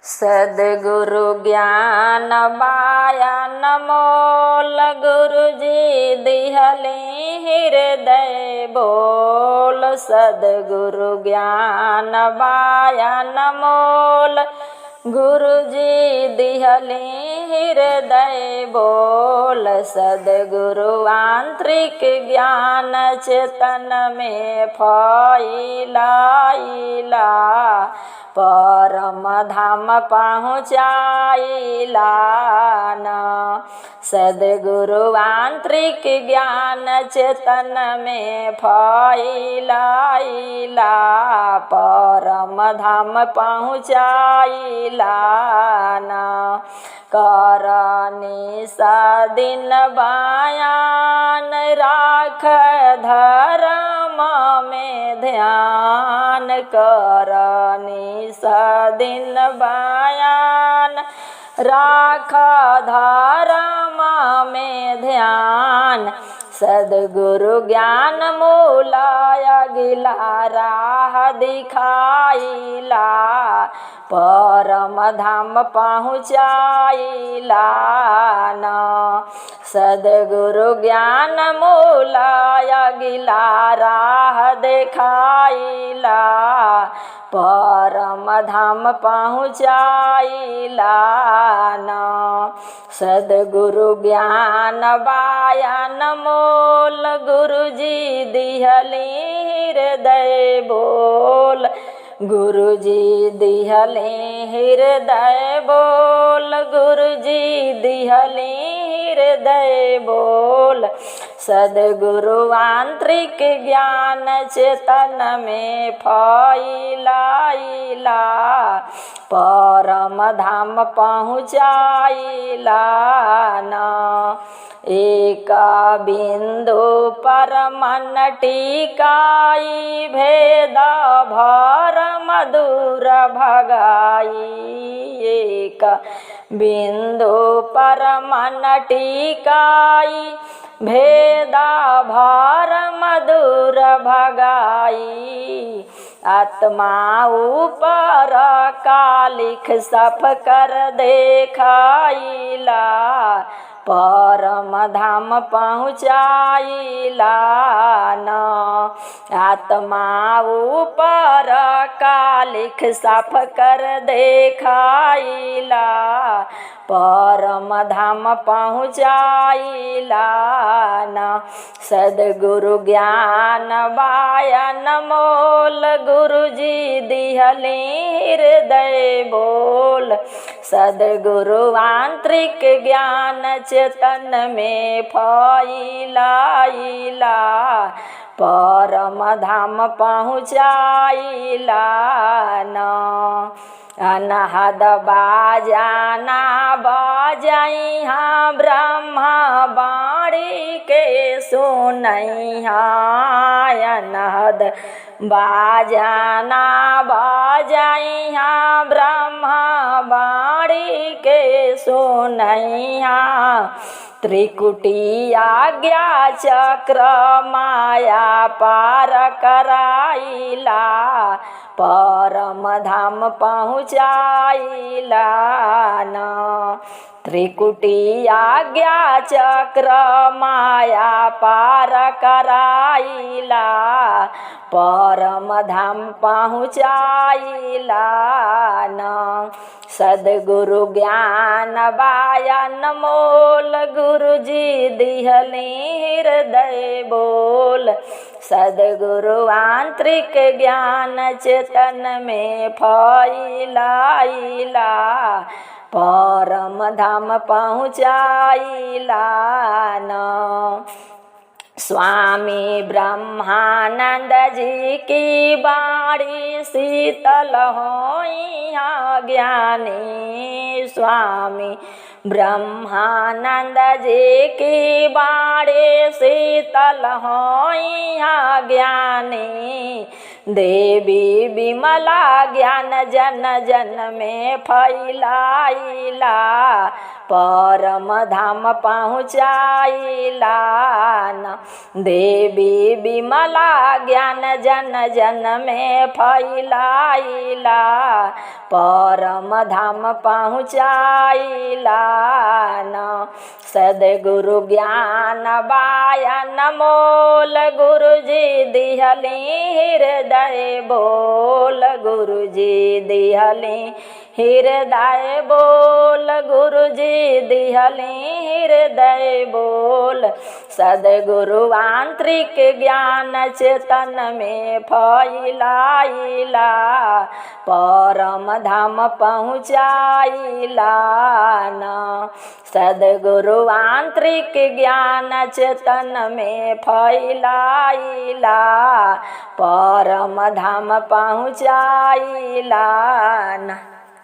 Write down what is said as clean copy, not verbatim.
सद्गुरु ज्ञान बायन मोल गुरुजी दिहली हृदय बोल। सद्गुरु ज्ञान बायन मोल गुरुजी दिहली हृदय बोल। सद्गुरु आंतरिक ज्ञान चेतन में फैलाइला परम धाम पहुँचाइला न। सद्गुरु आंतरिक ज्ञान चेतन में फैलाइला परम धाम पहुँचाइला न। करनी सदिन बयान राख धर्म में ध्यान। करनी सदिन बयान राख धर्म में ध्यान। सद्गुरु ज्ञान मूलाय गिला राह दिखाइला परम धाम पहुँचाइला न। सद्गुरु ज्ञान मूलाय गिला राह दिखाइला परम धाम पहुँचाइला न। सद्गुरु ज्ञान बायन मोल गुरुजी दिहली हृदय बोल। गुरुजी दिहली हृदय बोल। गुरुजी दिहली हृदय बोल। सद्गुरु आंतरिक ज्ञान चेतन में फैलाइला परम धाम पहुँचाइला न। एक बिंदु पर मन टिकाई भेद भरम दूर भगाई। एक बिंदु पर मन टिकाई भेद भरम दूर भगाई। आत्मा ऊपर का लिख सफ कर देखाइला परम धाम पहुँचाइला न। आत्मा ऊपर का लिख साफ कर देखाइला परम धाम पहुँचाइला न। सद्गुरु ज्ञान बायन मोल गुरुजी दिहली हृदय बोल। सद्गुरु आंतरिक ज्ञान चेतन में फैलाइला परम धाम पहुँचाइला न। अनहद बाजाना बजैहा ब्रह्मा बाणी के सुनैहा। अनहद बाजाना बजैहा ब्रह्मा बाणी के सुनैहा। त्रिकुटी आज्ञा चक्र माया पार कराइला परम धाम पहुँचाइला न। त्रिकुटी आज्ञा चक्र माया पार कराइला परम धाम पहुँचाइला न। सद्गुरु ज्ञान बायन मोल गुरुजी दिहली हृदय बोल। सद्गुरु आंतरिक ज्ञान चेतन में फैलाइला परम धाम पहुँचाइला न। स्वामी ब्रह्मानंद जी की बाणी शीतल होइहा ज्ञानी। स्वामी ब्रह्मानंद जी की बाणी शीतल होइहा ज्ञानी। देवी विमला ज्ञान जन जन में फैलाइला, परम धाम पहुँचाइला न। देवी विमला ज्ञान जन जन में फैलाइला, परम धाम पहुँचाइला न। सद्गुरु ज्ञान बायन मोल, गुरु जी दिहली हृदय बोल, गुरु जी दिहली हृदय बोल, गुरु जी दिहली हृदय बोल। सद्गुरु आंतरिक ज्ञान चेतन में फैलाइला, परम धाम पहुँचाइला न। सद्गुरु आंतरिक ज्ञान चेतन में फैलाइला, परम धाम पहुँचाइला न।